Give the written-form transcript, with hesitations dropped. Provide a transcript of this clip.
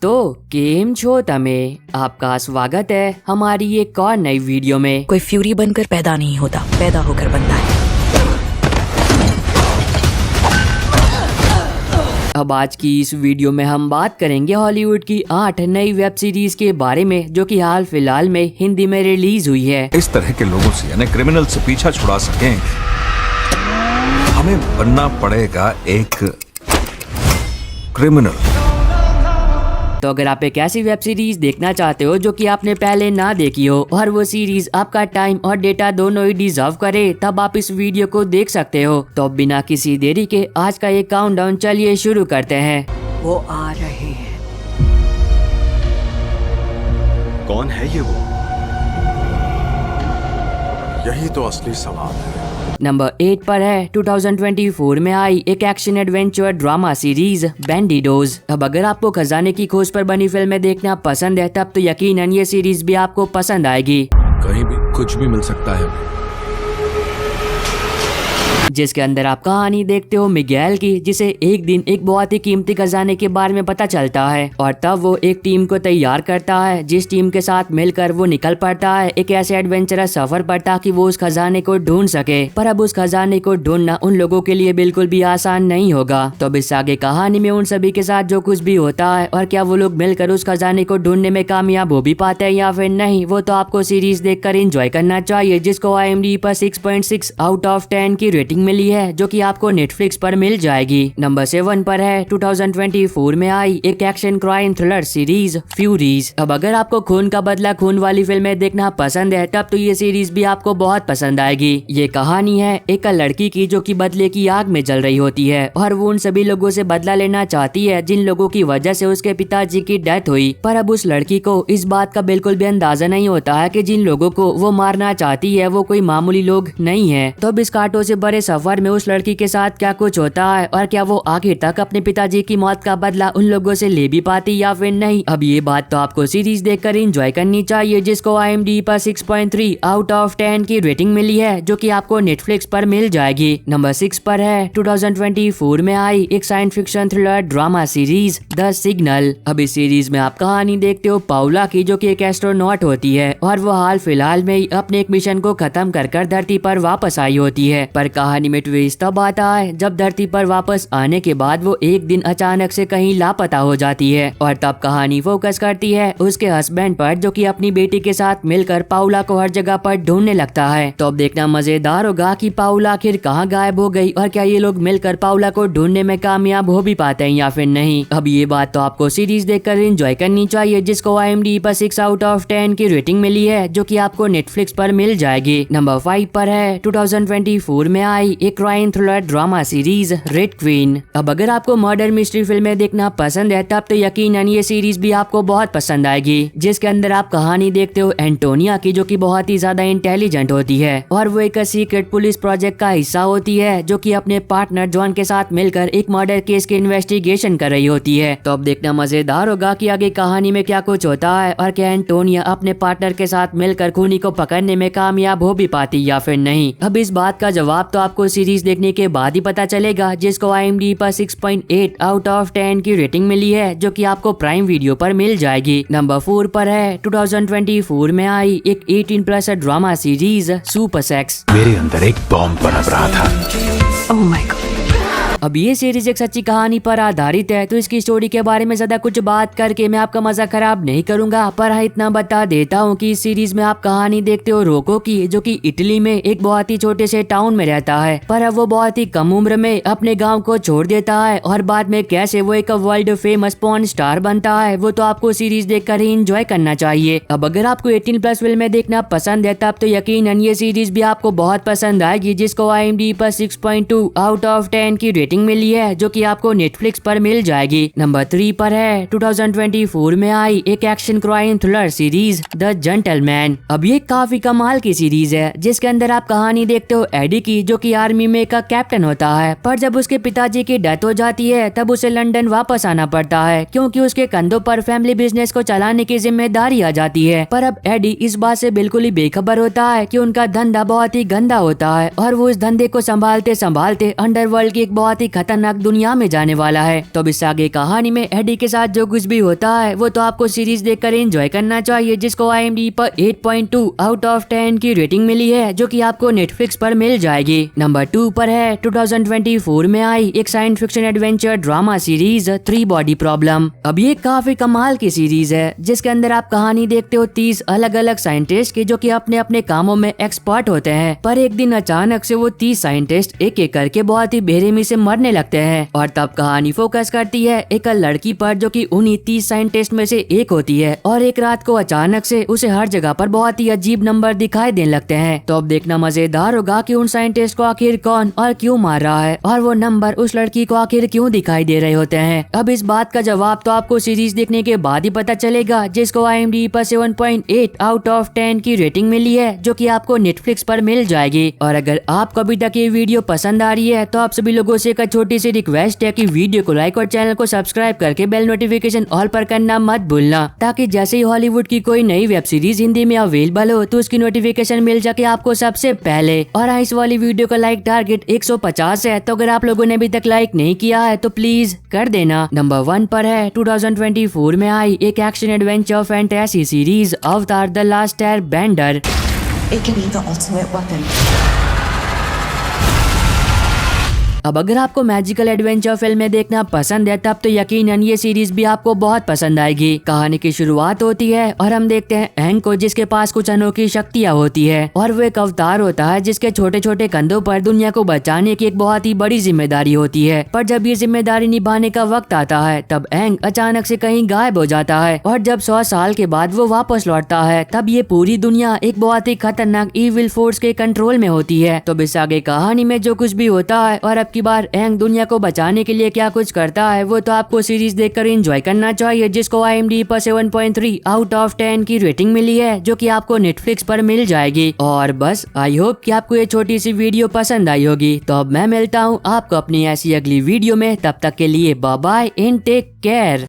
तो केम छो तमे, आपका स्वागत है हमारी एक और नई वीडियो में। कोई फ्यूरी बनकर पैदा नहीं होता, पैदा होकर बनता है। अब आज की इस वीडियो में हम बात करेंगे हॉलीवुड की 8 नई वेब सीरीज के बारे में जो कि हाल फिलहाल में हिंदी में रिलीज हुई है। इस तरह के लोगों से यानी क्रिमिनल से पीछा छुड़ा सकें, हमें बनना पड़ेगा एक क्रिमिनल। तो अगर आप एक ऐसी वेब सीरीज देखना चाहते हो जो कि आपने पहले ना देखी हो और वो सीरीज आपका टाइम और डेटा दोनों ही डिजर्व करे, तब आप इस वीडियो को देख सकते हो। तो बिना किसी देरी के आज का ये काउंटडाउन चलिए शुरू करते हैं। वो आ रहे हैं। कौन है ये वो? यही तो असली सवाल है। नंबर 8 पर है 2024 में आई एक एक्शन एडवेंचर ड्रामा सीरीज बैंडिडोज। अब अगर आपको खजाने की खोज पर बनी फिल्में देखना पसंद है तब तो यकीनन ये सीरीज भी आपको पसंद आएगी। कहीं भी कुछ भी मिल सकता है, जिसके अंदर आप कहानी देखते हो मिगेल की, जिसे एक दिन एक बहुत ही कीमती खजाने के बारे में पता चलता है और तब वो एक टीम को तैयार करता है, जिस टीम के साथ मिलकर वो निकल पड़ता है एक ऐसे एडवेंचरस सफर पर ताकि वो उस खजाने को ढूंढ सके। पर अब उस खजाने को ढूंढना उन लोगों के लिए बिल्कुल भी आसान नहीं होगा। तो अब इस आगे कहानी में उन सभी के साथ जो कुछ भी होता है और क्या वो लोग मिलकर उस खजाने को ढूंढने में कामयाब हो भी पाते हैं या फिर नहीं, वो तो आपको सीरीज देखकर एंजॉय करना चाहिए, जिसको IMDb पर 6.6 आउट ऑफ 10 की रेटिंग मिली है जो कि आपको नेटफ्लिक्स पर मिल जाएगी। नंबर 7 पर है 2024 में आई एक action crime thriller series Furies. अब अगर आपको खून का बदला खून वाली फिल्में देखना पसंद है तब तो ये सीरीज भी आपको बहुत पसंद आएगी। ये कहानी है एक लड़की की जो कि बदले की आग में जल रही होती है और वो उन सभी लोगों से बदला लेना चाहती है जिन लोगों की वजह से उसके पिताजी की डेथ हुई। पर अब उस लड़की को इस बात का बिल्कुल भी अंदाजा नहीं होता है कि जिन लोगों को वो मारना चाहती है वो कोई मामूली लोग नहीं है। तो अब इस कांटों से भरे सफर में उस लड़की के साथ क्या कुछ होता है और क्या वो आखिर तक अपने पिताजी की मौत का बदला उन लोगों से ले भी पाती या फिर नहीं, अब ये बात तो आपको सीरीज देखकर एंजॉय करनी चाहिए, जिसको IMDb पर 6.3 आउट ऑफ 10 की रेटिंग मिली है जो कि आपको नेटफ्लिक्स पर मिल जाएगी। नंबर 6 पर है 2024 में आई एक science fiction thriller drama series the signal. अब इस सीरीज में आप कहानी देखते हो पाउला की, जो कि एक एस्ट्रोनॉट होती है और वो हाल फिलहाल में ही अपने एक मिशन को खत्म कर धरती पर वापस आई होती है। पर कहानी में ट्विस्ट तब आता है जब धरती पर वापस आने के बाद वो एक दिन अचानक से कहीं लापता हो जाती है और तब कहानी फोकस करती है उसके हस्बैंड पर, जो कि अपनी बेटी के साथ मिलकर पाउला को हर जगह पर ढूंढने लगता है। तो अब देखना मजेदार होगा कि पाउला आखिर कहाँ गायब हो गई और क्या ये लोग मिलकर पाउला को ढूंढने में कामयाब हो भी पाते हैं या फिर नहीं। अब ये बात तो आपको सीरीज देखकर एंजॉय करनी चाहिए, जिसको IMDb पर 6 आउट ऑफ 10 की रेटिंग मिली है जो कि आपको नेटफ्लिक्स पर मिल जाएगी। नंबर 5 पर है 2024 में आई एक crime thriller drama series red queen. अब अगर आपको मर्डर मिस्ट्री फिल्में देखना पसंद है तब तो यकीनन ये सीरीज भी आपको बहुत पसंद आएगी, जिसके अंदर आप कहानी देखते हो एंटोनिया की, जो कि बहुत ही ज्यादा इंटेलिजेंट होती है और वो एक सीक्रेट पुलिस प्रोजेक्ट का हिस्सा होती है जो कि अपने पार्टनर जॉन के साथ मिलकर एक मर्डर केस की इन्वेस्टिगेशन कर रही होती है। तो अब देखना मजेदार होगा कि आगे कहानी में क्या कुछ होता है और क्या एंटोनिया अपने पार्टनर के साथ मिलकर खूनी को पकड़ने में कामयाब हो भी पाती या फिर नहीं। अब इस बात का जवाब तो आपको सीरीज देखने के बाद ही पता चलेगा, जिसको IMDb पर 6.8 आउट ऑफ 10 की रेटिंग मिली है जो कि आपको प्राइम वीडियो पर मिल जाएगी। नंबर 4 पर है 2024 में आई एक 18+ ड्रामा सीरीज सुपर सेक्स। मेरे अंदर एक बॉम्ब पनप रहा था। Oh my God. अब ये सीरीज एक सच्ची कहानी पर आधारित है, तो इसकी स्टोरी के बारे में ज्यादा कुछ बात करके मैं आपका मजा खराब नहीं करूंगा, पर हाँ इतना बता देता हूँ कि इस सीरीज में आप कहानी देखते हो रोको की, जो कि इटली में एक बहुत ही छोटे से टाउन में रहता है, पर अब वो बहुत ही कम उम्र में अपने गाँव को छोड़ देता है और बाद में कैसे वो एक वर्ल्ड फेमस पॉर्न स्टार बनता है, वो तो आपको सीरीज देखकर ही एंजॉय करना चाहिए। अब अगर आपको 18+ फिल्में देखना पसंद है तब तो यकीनन ये सीरीज भी आपको बहुत पसंद आएगी, जिसको IMDb पर 6.2 आउट ऑफ 10 की रेटिंग मिली है जो कि आपको नेटफ्लिक्स पर मिल जाएगी। नंबर 3 पर है 2024 में आई एक action crime thriller series the gentleman. अब ये काफी कमाल की सीरीज है, जिसके अंदर आप कहानी देखते हो एडी की, जो कि आर्मी में एक कैप्टन होता है, पर जब उसके पिताजी की डेथ हो जाती है तब उसे लंदन वापस आना पड़ता है क्योंकि उसके कंधों पर फैमिली बिजनेस को चलाने की जिम्मेदारी आ जाती है। पर अब एडी इस बात से बिल्कुल ही बेखबर होता है कि उनका धंधा बहुत ही गंदा होता है और वो इस धंधे को संभालते संभालते अंडरवर्ल्ड की एक बहुत बहुत ही खतरनाक दुनिया में जाने वाला है। तो अब इस आगे कहानी में एडी के साथ जो कुछ भी होता है वो तो आपको सीरीज देखकर एंजॉय करना चाहिए, जिसको IMDb पर 8.2 आउट ऑफ 10 की रेटिंग मिली है, जो कि आपको नेटफ्लिक्स पर मिल जाएगी। नंबर 2 पर है 2024 में आई एक science fiction adventure drama series 3 body problem. अब ये काफी कमाल की सीरीज है, जिसके अंदर आप कहानी देखते हो 30 अलग अलग साइंटिस्ट की, जो कि अपने अपने कामों में एक्सपर्ट होते हैं। पर एक दिन अचानक से वो 30 साइंटिस्ट एक एक करके बहुत ही बेरहमी से मरने लगते हैं, और तब कहानी फोकस करती है एक लड़की पर, जो कि उन्हीं 30 साइंटिस्ट में से एक होती है। और एक रात को अचानक से उसे हर जगह पर बहुत ही अजीब नंबर दिखाई देने लगते हैं। तो अब देखना मजेदार होगा कि उन साइंटिस्ट को आखिर कौन और क्यों मार रहा है, और वो नंबर उस लड़की को आखिर क्यों दिखाई दे रहे होते हैं। अब इस बात का जवाब तो आपको सीरीज देखने के बाद ही पता चलेगा, जिसको IMDb पर 7.8 आउट ऑफ 10 की रेटिंग मिली है, जो कि आपको नेटफ्लिक्स पर मिल जाएगी। और अगर आपको अभी तक ये वीडियो पसंद आ रही है तो आप सभी लोगों से एक छोटी सी रिक्वेस्ट है कि वीडियो को लाइक और चैनल को सब्सक्राइब करके बेल नोटिफिकेशन ऑल पर करना मत भूलना, ताकि जैसे ही हॉलीवुड की कोई नई वेब सीरीज हिंदी में अवेलेबल हो तो उसकी नोटिफिकेशन मिल जाके आपको सबसे पहले। और इस वाली वीडियो का लाइक टारगेट 150 है, तो अगर आप लोगों ने अभी तक लाइक नहीं किया है तो प्लीज कर देना। नंबर 1 पर है 2024 में आई एक action adventure fantasy series Avatar the last airbender. It can be the ultimate weapon. अब अगर आपको मैजिकल एडवेंचर फिल्में देखना पसंद है तब तो यकीनन ये सीरीज भी आपको बहुत पसंद आएगी। कहानी की शुरुआत होती है और हम देखते हैं एंग को, जिसके पास कुछ अनोखी शक्तियां होती है, और वो एक अवतार होता है जिसके छोटे छोटे कंधों पर दुनिया को बचाने की एक बहुत ही बड़ी जिम्मेदारी होती है। पर जब ये जिम्मेदारी निभाने का वक्त आता है तब एंग अचानक से कहीं गायब हो जाता है, और जब 100 साल के बाद वो वापस लौटता है तब ये पूरी दुनिया एक बहुत ही खतरनाक इविल फोर्स के कंट्रोल में होती है। तो इस आगे कहानी में जो कुछ भी होता है और अब की बार एंग दुनिया को बचाने के लिए क्या कुछ करता है वो तो आपको सीरीज देखकर एंजॉय करना चाहिए, जिसको IMDb पर 7.3 आउट ऑफ 10 की रेटिंग मिली है, जो कि आपको नेटफ्लिक्स पर मिल जाएगी। और बस आई होप कि आपको ये छोटी सी वीडियो पसंद आई होगी। तो अब मैं मिलता हूँ आपको अपनी ऐसी अगली वीडियो में, तब तक के लिए bye bye and take care.